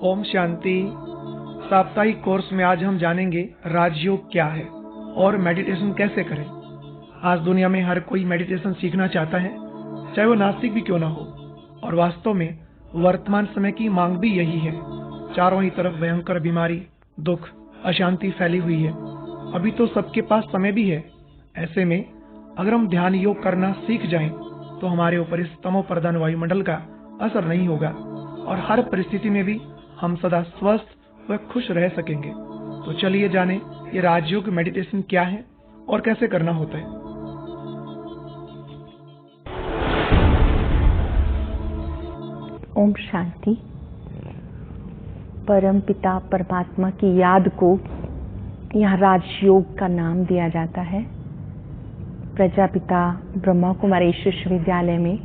ओम शांति। साप्ताहिक कोर्स में आज हम जानेंगे राजयोग क्या है और मेडिटेशन कैसे करें। आज दुनिया में हर कोई मेडिटेशन सीखना चाहता है, चाहे वो नास्तिक भी क्यों ना हो, और वास्तव में वर्तमान समय की मांग भी यही है। चारों ही तरफ भयंकर बीमारी, दुख, अशांति फैली हुई है। अभी तो सबके पास समय भी है। ऐसे में अगर हम ध्यान योग करना सीख जाएं, तो हमारे ऊपर इस तमो प्रधान वायुमंडल का असर नहीं होगा और हर परिस्थिति में भी हम सदा स्वस्थ व खुश रह सकेंगे। तो चलिए जाने ये राजयोग मेडिटेशन क्या है और कैसे करना होता है। ओम शांति। परम पिता परमात्मा की याद को यहाँ राजयोग का नाम दिया जाता है। प्रजापिता ब्रह्मा कुमारी विश्वविद्यालय में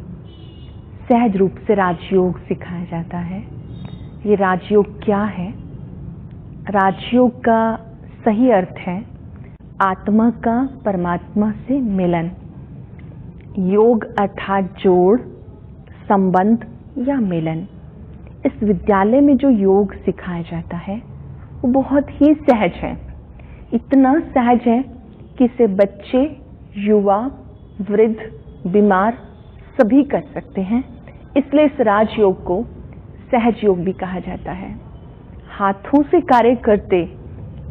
सहज रूप से राजयोग सिखाया जाता है। ये राजयोग क्या है? राजयोग का सही अर्थ है आत्मा का परमात्मा से मिलन। योग अर्थात जोड़, संबंध या मिलन। इस विद्यालय में जो योग सिखाया जाता है वो बहुत ही सहज है। इतना सहज है कि इसे बच्चे, युवा, वृद्ध, बीमार सभी कर सकते हैं। इसलिए इस राजयोग को सहज योग भी कहा जाता है। हाथों से कार्य करते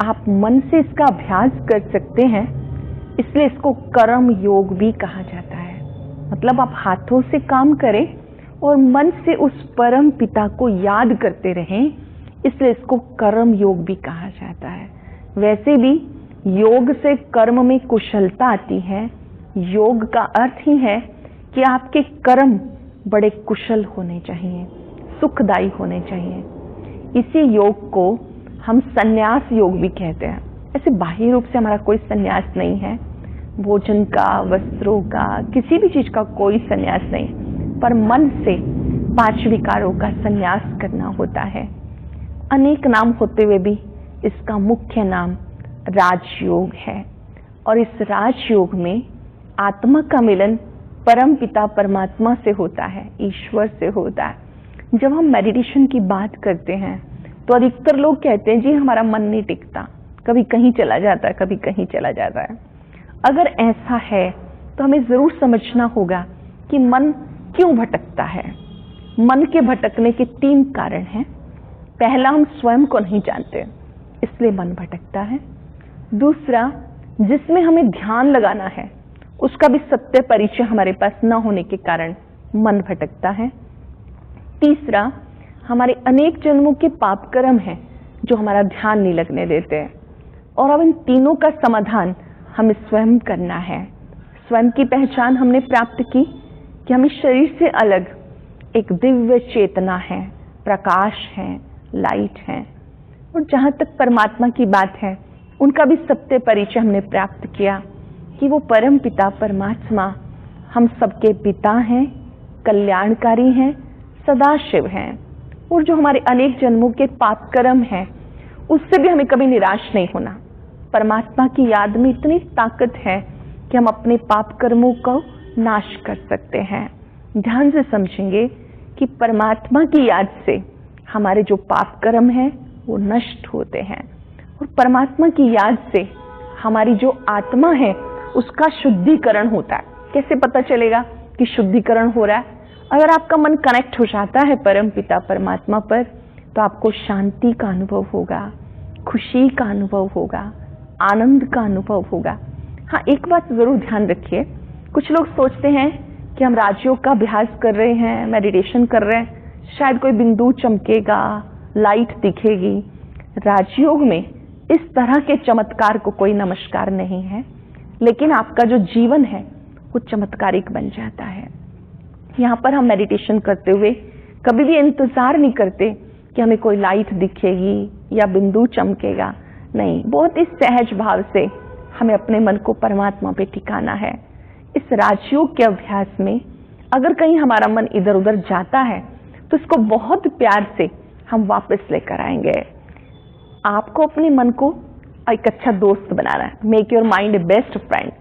आप मन से इसका अभ्यास कर सकते हैं, इसलिए इसको कर्म योग भी कहा जाता है। मतलब आप हाथों से काम करें और मन से उस परम पिता को याद करते रहें, इसलिए इसको कर्म योग भी कहा जाता है। वैसे भी योग से कर्म में कुशलता आती है। योग का अर्थ ही है कि आपके कर्म बड़े कुशल होने चाहिए, सुखदायी होने चाहिए। इसी योग को हम संन्यास योग भी कहते हैं। ऐसे बाह्य रूप से हमारा कोई संन्यास नहीं है, भोजन का, वस्त्रों का, किसी भी चीज का कोई संन्यास नहीं, पर मन से 5 विकारों का संन्यास करना होता है। अनेक नाम होते हुए भी इसका मुख्य नाम राजयोग है। और इस राजयोग में आत्मा का मिलन परम पिता परमात्मा से होता है, ईश्वर से होता है। जब हम मेडिटेशन की बात करते हैं तो अधिकतर लोग कहते हैं जी हमारा मन नहीं टिकता, कभी कहीं चला जाता है, कभी कहीं चला जाता है। अगर ऐसा है तो हमें जरूर समझना होगा कि मन क्यों भटकता है। मन के भटकने के 3 कारण हैं। पहला, हम स्वयं को नहीं जानते, इसलिए मन भटकता है। दूसरा, जिसमें हमें ध्यान लगाना है उसका भी सत्य परिचय हमारे पास न होने के कारण मन भटकता है। तीसरा, हमारे अनेक जन्मों के पाप कर्म हैं जो हमारा ध्यान नहीं लगने देते हैं। और अब इन तीनों का समाधान हमें स्वयं करना है। स्वयं की पहचान हमने प्राप्त की कि हम इस शरीर से अलग एक दिव्य चेतना है, प्रकाश है, लाइट है। और जहां तक परमात्मा की बात है, उनका भी सत्य परिचय हमने प्राप्त किया कि वो परम पिता परमात्मा हम सबके पिता हैं, कल्याणकारी हैं, सदाशिव हैं। और जो हमारे अनेक जन्मों के पाप कर्म हैं उससे भी हमें कभी निराश नहीं होना। परमात्मा की याद में इतनी ताकत है कि हम अपने पाप कर्मों को नाश कर सकते हैं। ध्यान से समझेंगे कि परमात्मा की याद से हमारे जो पाप कर्म हैं वो नष्ट होते हैं और परमात्मा की याद से हमारी जो आत्मा है उसका शुद्धिकरण होता है। कैसे पता चलेगा कि शुद्धिकरण हो रहा है? अगर आपका मन कनेक्ट हो जाता है परम पिता परमात्मा पर, तो आपको शांति का अनुभव होगा, खुशी का अनुभव होगा, आनंद का अनुभव होगा। हाँ, एक बात जरूर ध्यान रखिए, कुछ लोग सोचते हैं कि हम राजयोग का अभ्यास कर रहे हैं, मेडिटेशन कर रहे हैं, शायद कोई बिंदु चमकेगा, लाइट दिखेगी। राजयोग में इस तरह के चमत्कार को कोई नमस्कार नहीं है, लेकिन आपका जो जीवन है वो चमत्कारिक बन जाता है। यहाँ पर हम मेडिटेशन करते हुए कभी भी इंतजार नहीं करते कि हमें कोई लाइट दिखेगी या बिंदु चमकेगा। नहीं, बहुत ही सहज भाव से हमें अपने मन को परमात्मा पे टिकाना है। इस राजयोग के अभ्यास में अगर कहीं हमारा मन इधर उधर जाता है तो इसको बहुत प्यार से हम वापस लेकर आएंगे। आपको अपने मन को एक अच्छा दोस्त बनाना है। Make your mind a best friend.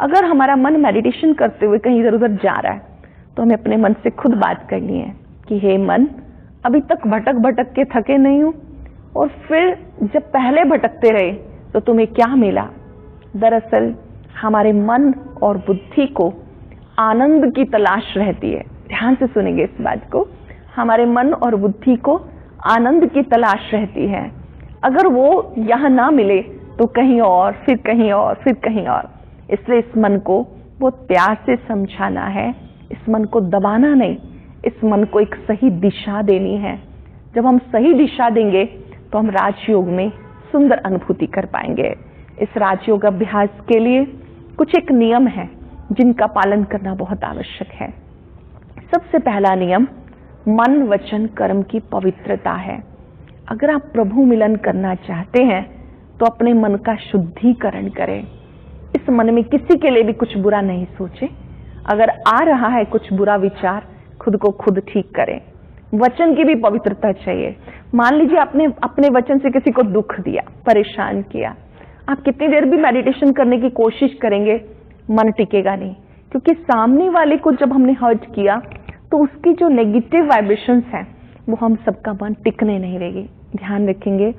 अगर हमारा मन मेडिटेशन करते हुए कहीं इधर उधर जा रहा है तो हमें अपने मन से खुद बात करनी है कि हे मन, अभी तक भटक भटक के थके नहीं हो, और फिर जब पहले भटकते रहे तो तुम्हें क्या मिला? दरअसल हमारे मन और बुद्धि को आनंद की तलाश रहती है। ध्यान से सुनेंगे इस बात को। हमारे मन और बुद्धि को आनंद की तलाश रहती है। अगर वो यहाँ ना मिले तो कहीं और, फिर कहीं और, फिर कहीं और। इसलिए इस मन को बहुत प्यार से समझाना है, इस मन को दबाना नहीं, इस मन को एक सही दिशा देनी है। जब हम सही दिशा देंगे तो हम राजयोग में सुंदर अनुभूति कर पाएंगे। इस राजयोग अभ्यास के लिए कुछ एक नियम है जिनका पालन करना बहुत आवश्यक है। सबसे पहला नियम मन वचन कर्म की पवित्रता है। अगर आप प्रभु मिलन करना चाहते हैं तो अपने मन का शुद्धिकरण करें। इस मन में किसी के लिए भी कुछ बुरा नहीं सोचे। अगर आ रहा है कुछ बुरा विचार, खुद को खुद ठीक करें। वचन की भी पवित्रता चाहिए। मान लीजिए आपने अपने वचन से किसी को दुख दिया, परेशान किया, आप कितनी देर भी मेडिटेशन करने की कोशिश करेंगे, मन टिकेगा नहीं, क्योंकि सामने वाले को जब हमने हर्ट किया तो उसकी जो नेगेटिव वाइब्रेशंस हैं वो हम सबका मन टिकने नहीं देगी। ध्यान रखेंगे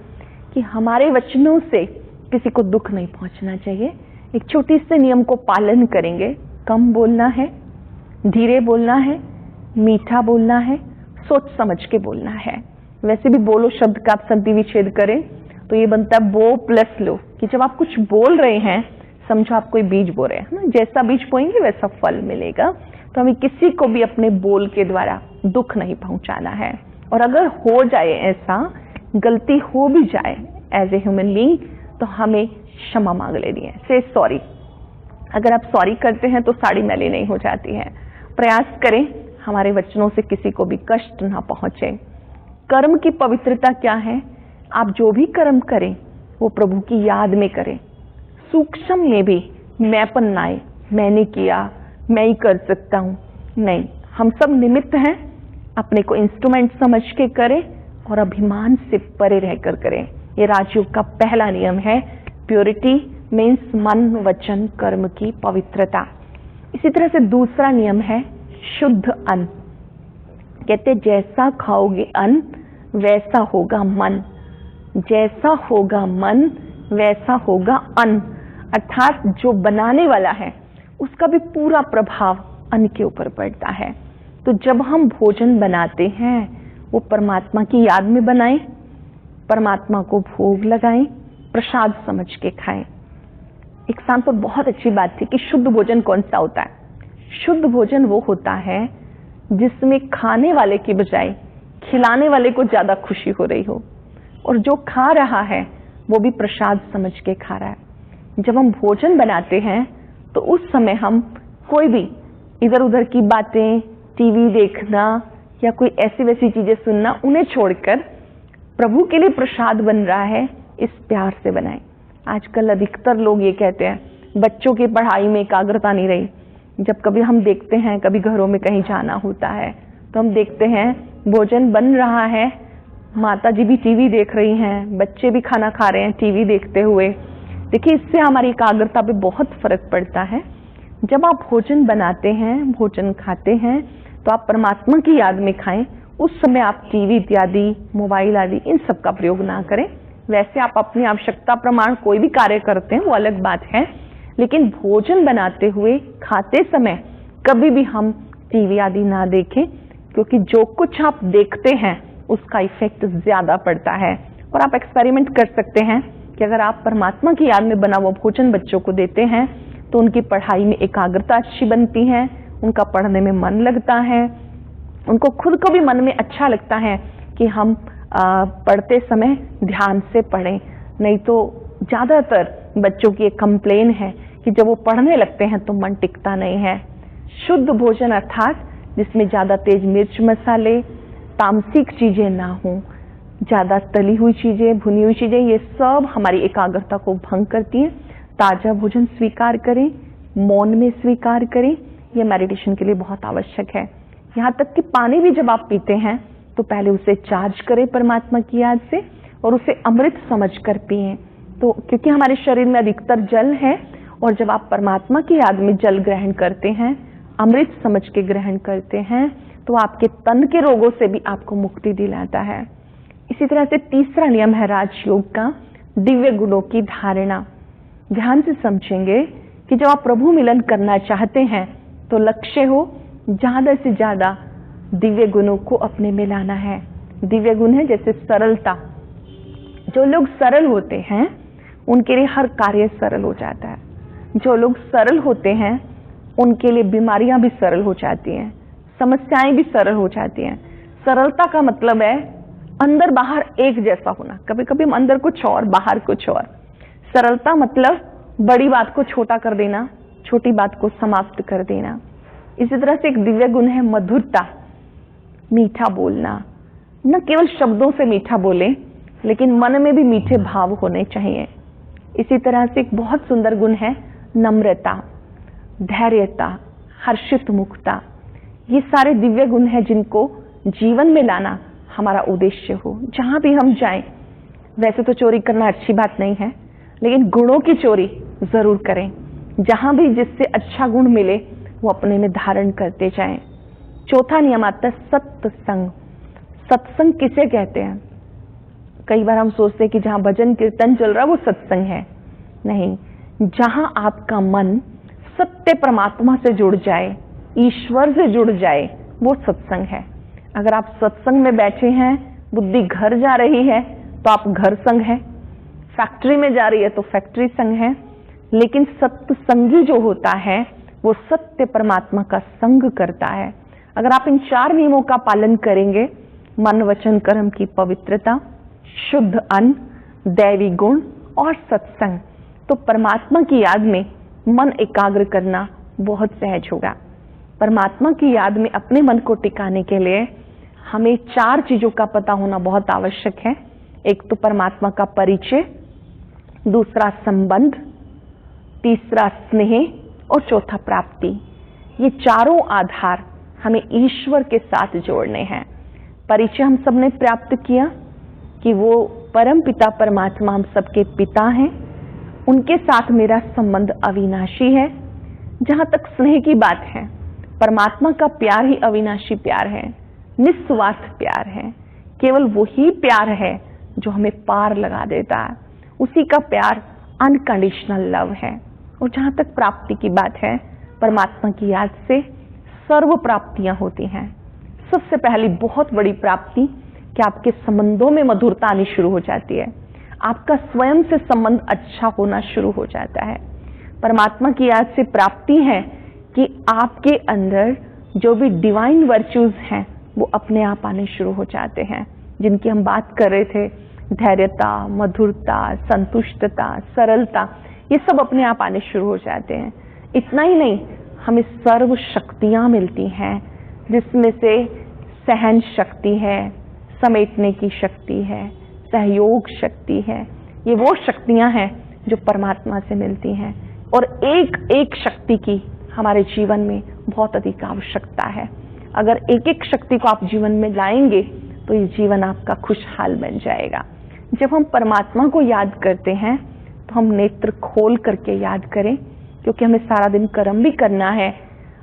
कि हमारे वचनों से किसी को दुख नहीं पहुंचना चाहिए। एक छोटी से नियम को पालन करेंगे। कम बोलना है, धीरे बोलना है, मीठा बोलना है, सोच समझ के बोलना है। वैसे भी बोलो शब्द का आप संधि विच्छेद करें तो ये बनता है बो प्लस लो, कि जब आप कुछ बोल रहे हैं समझो आप कोई बीज बो रहे हैं ना, जैसा बीज बोएंगे वैसा फल मिलेगा। तो हमें किसी को भी अपने बोल के द्वारा दुख नहीं पहुंचाना है। और अगर हो जाए ऐसा, गलती हो भी जाए एज ए ह्यूमन बीइंग, तो हमें क्षमा मांग लेनी है। से सॉरी। अगर आप सॉरी करते हैं तो साड़ी मैली नहीं हो जाती है। प्रयास करें हमारे वचनों से किसी को भी कष्ट ना पहुंचे। कर्म की पवित्रता क्या है? आप जो भी कर्म करें वो प्रभु की याद में करें। सूक्ष्म में भी मैंपन ना आए, मैंने किया, मैं ही कर सकता हूं, नहीं। हम सब निमित्त हैं। अपने को इंस्ट्रूमेंट समझ के करें और अभिमान से परे रहकर करें। ये राजयोग का पहला नियम है। प्योरिटी मीन्स मन वचन कर्म की पवित्रता। इसी तरह से दूसरा नियम है शुद्ध अन्न। कहते जैसा खाओगे अन्न वैसा होगा मन, जैसा होगा मन वैसा होगा अन्न। अर्थात जो बनाने वाला है उसका भी पूरा प्रभाव अन्न के ऊपर पड़ता है। तो जब हम भोजन बनाते हैं वो परमात्मा की याद में बनाएं, परमात्मा को भोग लगाएं, प्रसाद समझ के खाएं। एक स्थान पर बहुत अच्छी बात थी कि शुद्ध भोजन कौन सा होता है? शुद्ध भोजन वो होता है जिसमें खाने वाले की बजाय खिलाने वाले को ज्यादा खुशी हो रही हो, और जो खा रहा है वो भी प्रसाद समझ के खा रहा है। जब हम भोजन बनाते हैं तो उस समय हम कोई भी इधर उधर की बातें, टीवी देखना या कोई ऐसी वैसी चीजें सुनना, उन्हें छोड़कर प्रभु के लिए प्रसाद बन रहा है, इस प्यार से बनाएं। आजकल अधिकतर लोग ये कहते हैं बच्चों की पढ़ाई में एकाग्रता नहीं रही। जब कभी हम देखते हैं, कभी घरों में कहीं जाना होता है तो हम देखते हैं भोजन बन रहा है, माता जी भी टीवी देख रही हैं, बच्चे भी खाना खा रहे हैं टीवी देखते हुए। देखिए इससे हमारी एकाग्रता पे बहुत फर्क पड़ता है। जब आप भोजन बनाते हैं, भोजन खाते हैं तो आप परमात्मा की याद में खाएं। उस समय आप टीवी इत्यादि, मोबाइल आदि इन सब का प्रयोग ना करें। वैसे आप अपनी आवश्यकता प्रमाण कोई भी कार्य करते हैं वो अलग बात है, लेकिन भोजन बनाते हुए, खाते समय कभी भी हम टीवी आदि ना देखें, क्योंकि जो कुछ आप देखते हैं उसका इफेक्ट ज्यादा पड़ता है। और आप एक्सपेरिमेंट कर सकते हैं कि अगर आप परमात्मा की याद में बना हुआ भोजन बच्चों को देते हैं तो उनकी पढ़ाई में एकाग्रता अच्छी बनती है, उनका पढ़ने में मन लगता है, उनको खुद को भी मन में अच्छा लगता है कि हम पढ़ते समय ध्यान से पढ़ें। नहीं तो ज्यादातर बच्चों की एक कंप्लेन है कि जब वो पढ़ने लगते हैं तो मन टिकता नहीं है। शुद्ध भोजन अर्थात जिसमें ज्यादा तेज मिर्च मसाले, तामसिक चीजें ना हो, ज्यादा तली हुई चीजें, भुनी हुई चीजें, ये सब हमारी एकाग्रता को भंग करती है। ताजा भोजन स्वीकार करें, मौन में स्वीकार करें, यह मेडिटेशन के लिए बहुत आवश्यक है। यहाँ तक कि पानी भी जब आप पीते हैं तो पहले उसे चार्ज करें परमात्मा की याद से और उसे अमृत समझकर पिएं। तो क्योंकि हमारे शरीर में अधिकतर जल है, और जब आप परमात्मा की याद में जल ग्रहण करते हैं, अमृत समझ के ग्रहण करते हैं, तो आपके तन के रोगों से भी आपको मुक्ति दिलाता है। इसी तरह से तीसरा नियम है राजयोग का, दिव्य गुणों की धारणा। ध्यान से समझेंगे कि जब आप प्रभु मिलन करना चाहते हैं तो लक्ष्य हो ज्यादा से ज्यादा दिव्य गुणों को अपने में लाना है। दिव्य गुण है जैसे सरलता। जो लोग सरल होते हैं उनके लिए हर कार्य सरल हो जाता है। जो लोग सरल होते हैं उनके लिए बीमारियां भी सरल हो जाती हैं, समस्याएं भी सरल हो जाती हैं। सरलता का मतलब है अंदर बाहर एक जैसा होना। कभी कभी हम अंदर कुछ और बाहर कुछ और। सरलता मतलब बड़ी बात को छोटा कर देना, छोटी बात को समाप्त कर देना। इसी तरह से एक दिव्य गुण है मधुरता, मीठा बोलना। न केवल शब्दों से मीठा बोले लेकिन मन में भी मीठे भाव होने चाहिए। इसी तरह से एक बहुत सुंदर गुण है नम्रता, धैर्यता, हर्षित मुखता। ये सारे दिव्य गुण हैं जिनको जीवन में लाना हमारा उद्देश्य हो। जहां भी हम जाएं, वैसे तो चोरी करना अच्छी बात नहीं है, लेकिन गुणों की चोरी जरूर करें। जहां भी जिससे अच्छा गुण मिले वो अपने में धारण करते जाएं। चौथा नियम आता है सत्संग। सत्संग किसे कहते हैं? कई बार हम सोचते हैं कि जहां भजन कीर्तन चल रहा है वो सत्संग है। नहीं, जहां आपका मन सत्य परमात्मा से जुड़ जाए, ईश्वर से जुड़ जाए, वो सत्संग है। अगर आप सत्संग में बैठे हैं, बुद्धि घर जा रही है तो आप घर संग है, फैक्ट्री में जा रही है तो फैक्ट्री संग है। लेकिन सत्संगी जो होता है वो सत्य परमात्मा का संग करता है। अगर आप इन 4 नियमों का पालन करेंगे, मन वचन कर्म की पवित्रता, शुद्ध अन्न, दैवी गुण और सत्संग, तो परमात्मा की याद में मन एकाग्र करना बहुत सहज होगा। परमात्मा की याद में अपने मन को टिकाने के लिए हमें 4 चीजों का पता होना बहुत आवश्यक है। एक तो परमात्मा का परिचय, दूसरा संबंध, तीसरा स्नेह और चौथा प्राप्ति। ये चारों आधार हमें ईश्वर के साथ जोड़ने हैं। परिचय हम सबने प्राप्त किया कि वो परम पिता परमात्मा हम सबके पिता हैं, उनके साथ मेरा संबंध अविनाशी है। जहां तक स्नेह की बात है, परमात्मा का प्यार ही अविनाशी प्यार है, निस्वार्थ प्यार है। केवल वही प्यार है जो हमें पार लगा देता है, उसी का प्यार अनकंडीशनल लव है। और जहां तक प्राप्ति की बात है, परमात्मा की याद से सर्व प्राप्तियां होती हैं। सबसे पहली बहुत बड़ी प्राप्ति कि आपके संबंधों में मधुरता आनी शुरू हो जाती है, आपका स्वयं से संबंध अच्छा होना शुरू हो जाता है। परमात्मा की याद से प्राप्ति है कि आपके अंदर जो भी डिवाइन वर्च्यूज हैं वो अपने आप आने शुरू हो जाते हैं, जिनकी हम बात कर रहे थे, धैर्यता, मधुरता, संतुष्टता, सरलता, ये सब अपने आप आने शुरू हो जाते हैं। इतना ही नहीं, हमें सर्व शक्तियां मिलती हैं, जिसमें से सहन शक्ति है, समेटने की शक्ति है, सहयोग शक्ति है। ये वो शक्तियां हैं जो परमात्मा से मिलती हैं। और एक एक शक्ति की हमारे जीवन में बहुत अधिक आवश्यकता है। अगर एक एक शक्ति को आप जीवन में लाएंगे तो ये जीवन आपका खुशहाल बन जाएगा। जब हम परमात्मा को याद करते हैं तो हम नेत्र खोल करके याद करें, क्योंकि हमें सारा दिन कर्म भी करना है।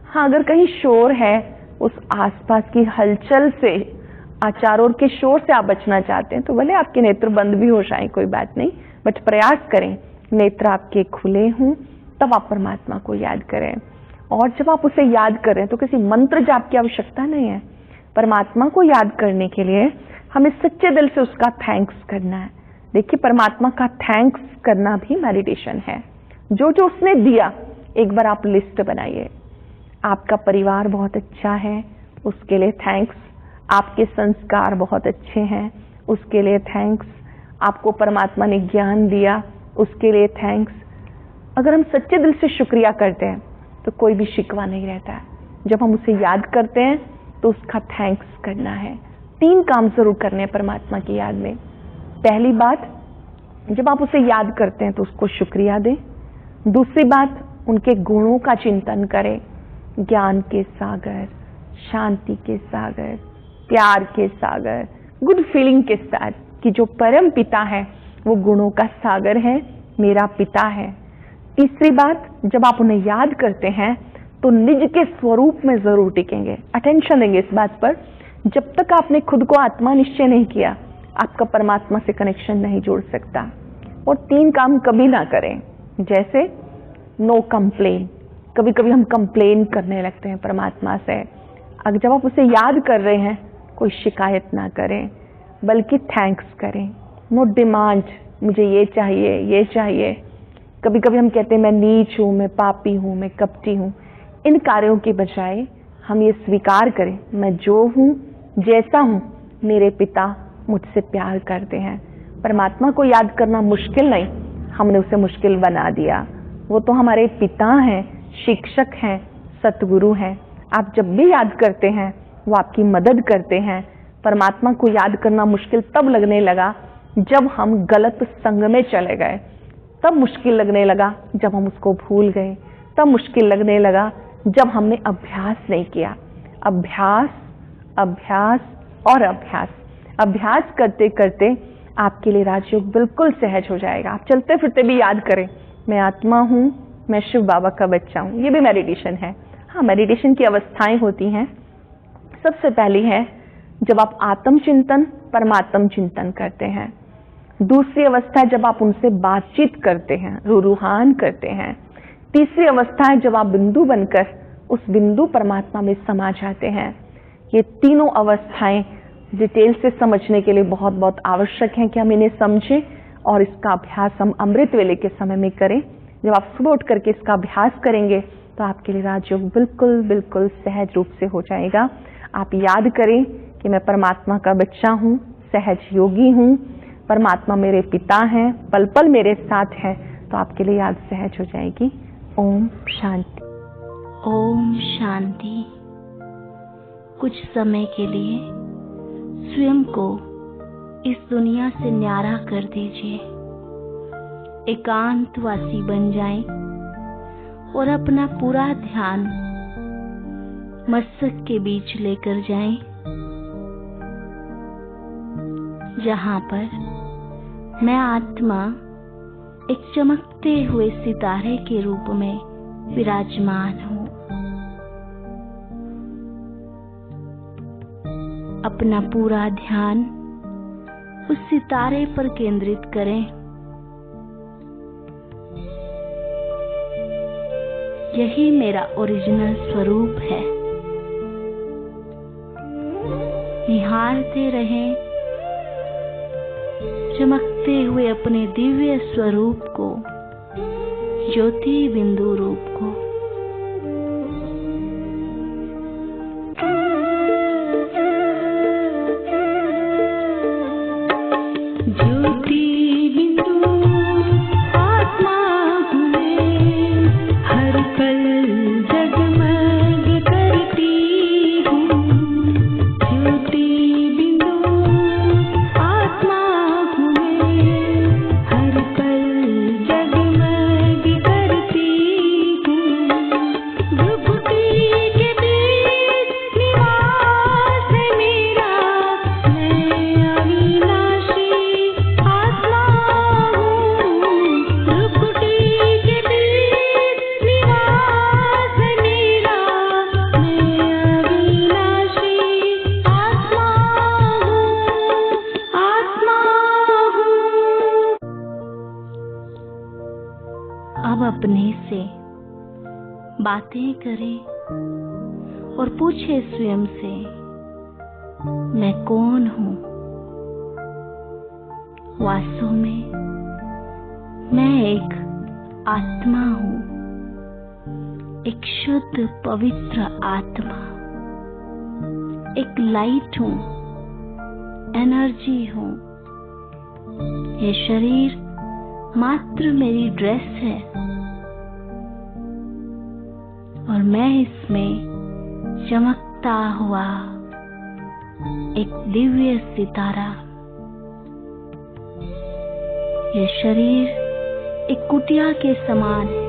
हाँ, अगर कहीं शोर है, उस आसपास की हलचल से, चारों ओर के शोर से आप बचना चाहते हैं तो भले आपके नेत्र बंद भी हो जाए, कोई बात नहीं, बट प्रयास करें नेत्र आपके खुले हों, तब आप परमात्मा को याद करें। और जब आप उसे याद करें तो किसी मंत्र जाप की आवश्यकता नहीं है। परमात्मा को याद करने के लिए हमें सच्चे दिल से उसका थैंक्स करना है। देखिए, परमात्मा का थैंक्स करना भी मेडिटेशन है। जो जो उसने दिया, एक बार आप लिस्ट बनाइए। आपका परिवार बहुत अच्छा है, उसके लिए थैंक्स। आपके संस्कार बहुत अच्छे हैं, उसके लिए थैंक्स। आपको परमात्मा ने ज्ञान दिया, उसके लिए थैंक्स। अगर हम सच्चे दिल से शुक्रिया करते हैं तो कोई भी शिकवा नहीं रहता है। जब हम उसे याद करते हैं तो उसका थैंक्स करना है। 3 काम जरूर करने हैं परमात्मा की याद में। पहली बात, जब आप उसे याद करते हैं तो उसको शुक्रिया दें। दूसरी बात, उनके गुणों का चिंतन करें, ज्ञान के सागर, शांति के सागर, प्यार के सागर, गुड फीलिंग के साथ, कि जो परम पिता है वो गुणों का सागर है, मेरा पिता है। तीसरी बात, जब आप उन्हें याद करते हैं तो निज के स्वरूप में जरूर टिकेंगे। अटेंशन देंगे इस बात पर, जब तक आपने खुद को आत्मा निश्चय नहीं किया, आपका परमात्मा से कनेक्शन नहीं जुड़ सकता। और 3 काम कभी ना करें, जैसे नो कंप्लेन। कभी कभी हम कंप्लेन करने लगते हैं परमात्मा से। अगर जब आप उसे याद कर रहे हैं, कोई शिकायत ना करें, बल्कि थैंक्स करें। नो डिमांड, मुझे ये चाहिए ये चाहिए। कभी कभी हम कहते हैं मैं नीच हूं, मैं पापी हूं, मैं कपटी हूं। इन कार्यों के बजाय हम ये स्वीकार करें, मैं जो हूं, जैसा हूं, मेरे पिता मुझसे प्यार करते हैं। परमात्मा को याद करना मुश्किल नहीं, हमने उसे मुश्किल बना दिया। वो तो हमारे पिता हैं, शिक्षक हैं, सतगुरु हैं। आप जब भी याद करते हैं, वो आपकी मदद करते हैं। परमात्मा को याद करना मुश्किल तब लगने लगा जब हम गलत संग में चले गए, तब मुश्किल लगने लगा जब हम उसको भूल गए, तब मुश्किल लगने लगा जब हमने अभ्यास नहीं किया। अभ्यास, अभ्यास और अभ्यास। अभ्यास करते करते आपके लिए राजयोग बिल्कुल सहज हो जाएगा। आप चलते फिरते भी याद करें, मैं आत्मा हूं, मैं शिव बाबा का बच्चा हूं। ये भी मेडिटेशन है। हाँ, मेडिटेशन की अवस्थाएं होती हैं। सबसे पहली है जब आप आत्मचिंतन, परमात्म चिंतन करते हैं। दूसरी अवस्था है जब आप उनसे बातचीत करते हैं, रूहान करते हैं। तीसरी अवस्था है जब आप बिंदु बनकर उस बिंदु परमात्मा में समा जाते हैं। ये तीनों अवस्थाएं डिटेल से समझने के लिए बहुत बहुत आवश्यक हैं कि हम इन्हें समझें, और इसका अभ्यास हम अमृत वेले के समय में करें। जब आप सुबह उठ करके इसका अभ्यास करेंगे तो आपके लिए राजयोग बिल्कुल बिल्कुल सहज रूप से हो जाएगा। आप याद करें कि मैं परमात्मा का बच्चा हूँ, सहज योगी हूँ, परमात्मा मेरे पिता हैं, पल पल मेरे साथ हैं, तो आपके लिए याद सहज हो जाएगी। ओम शांति। ओम शांति। कुछ समय के लिए स्वयं को इस दुनिया से न्यारा कर दीजिए। एकांतवासी बन जाएं और अपना पूरा ध्यान मस्तक के बीच लेकर जाएं, जहां पर मैं आत्मा एक चमकते हुए सितारे के रूप में विराजमान हूं। अपना पूरा ध्यान उस सितारे पर केंद्रित करें। यही मेरा ओरिजिनल स्वरूप है। निहारते रहें चमकते हुए अपने दिव्य स्वरूप को, ज्योति बिंदु रूप को। अब अपने से बातें करें और पूछे स्वयं से, मैं कौन हूं? वास्तव में मैं एक आत्मा हूं, एक शुद्ध पवित्र आत्मा, एक लाइट हूं, एनर्जी हूं। ये शरीर मात्र मेरी ड्रेस है और मैं इसमें चमकता हुआ एक दिव्य सितारा। ये शरीर एक कुटिया के समान है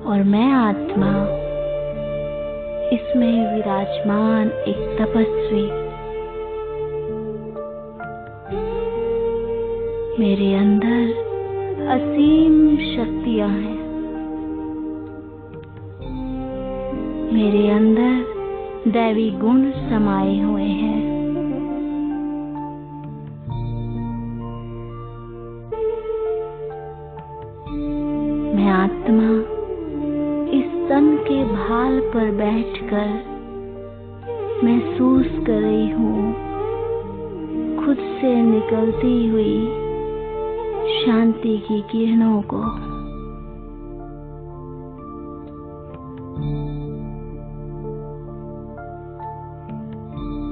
और मैं आत्मा इसमें विराजमान एक तपस्वी। मेरे अंदर असीम शक्तियां हैं। मेरे अंदर दैवी गुण समाये हुए हैं। मैं आत्मा इस तन के भाल पर बैठकर महसूस कर रही हूँ खुद से निकलती हुई शांति की किरणों को।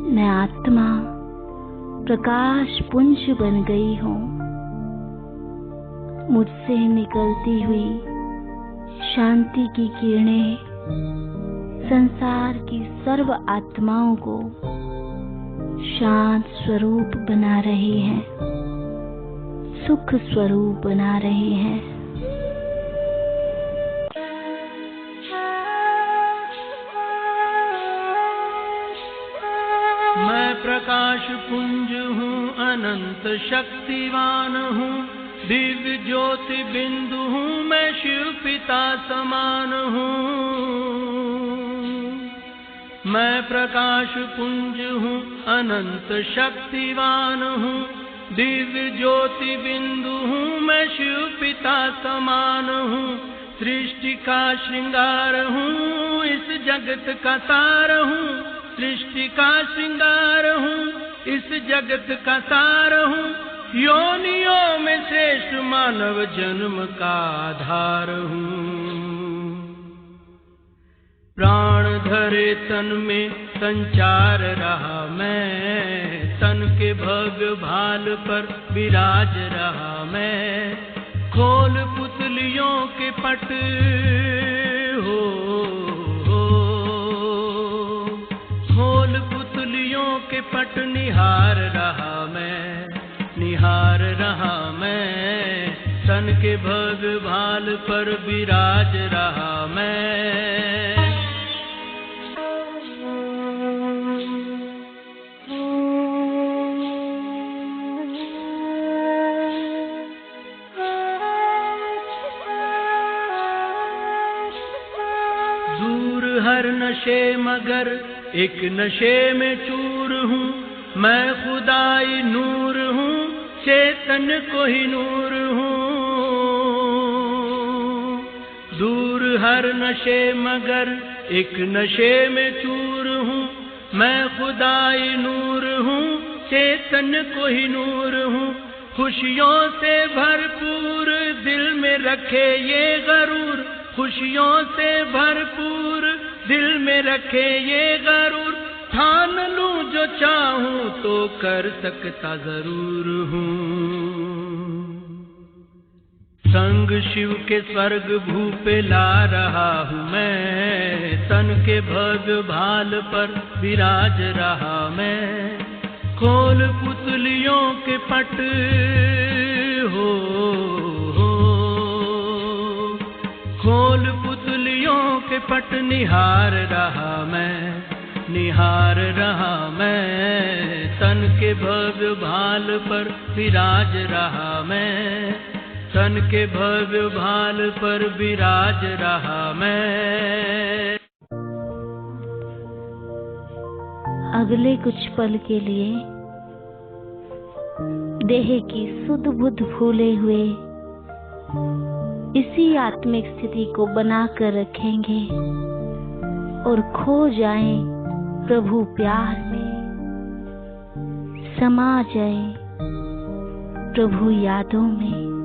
मैं आत्मा प्रकाश पुंज बन गई हूँ। मुझसे निकलती हुई शांति की किरणें संसार की सर्व आत्माओं को शांत स्वरूप बना रही हैं, सुख स्वरूप बना रही हैं। मैं प्रकाश पुंज हूँ, अनंत शक्तिवान हूँ, दिव्य ज्योति बिंदु हूँ, मैं शिव पिता समान हूँ। मैं प्रकाश पुंज हूँ, अनंत शक्तिवान हूँ, दिव्य ज्योति बिंदु हूँ, मैं शिव पिता समान हूँ। सृष्टि का श्रृंगार हूँ, इस जगत का तार हूँ, सृष्टि का श्रृंगार हूँ, इस जगत का तार हूँ। योनियों में श्रेष्ठ मानव जन्म का आधार हूँ। प्राण धरे तन में संचार रहा मैं, तन के भग भाल पर विराज रहा मैं। खोल पुतलियों के पट हो, खोल पुतलियों के पट निहार रहा मैं, निहार रहा मैं। तन के भग भाल पर विराज रहा मैं। दूर हर नशे मगर एक नशे में चूर हूँ, मैं खुदाई नूर हूँ, चेतन को ही नूर हूँ। दूर हर नशे मगर एक नशे में चूर हूँ, मैं खुदाई नूर हूँ, चेतन को ही नूर हूँ। खुशियों से भरपूर दिल में रखे ये गरूर, खुशियों से भरपूर दिल में रखे ये गरूर। ठान लूं जो चाहूं तो कर सकता जरूर हूँ। संग शिव के स्वर्ग भू पे ला रहा हूँ मैं, तन के भग भाल पर विराज रहा मैं। खोल पुतलियों के पट हो, खोल पुतलियों के पट निहार रहा मैं, निहार रहा मैं। तन के भग भाल पर विराज रहा मैं, तन के भग भाल पर विराज रहा मैं। अगले कुछ पल के लिए देह की सुध बुध भूले हुए इसी आत्मिक स्थिति को बनाकर रखेंगे और खो जाएं प्रभु प्यार में, समा जाएं प्रभु यादों में।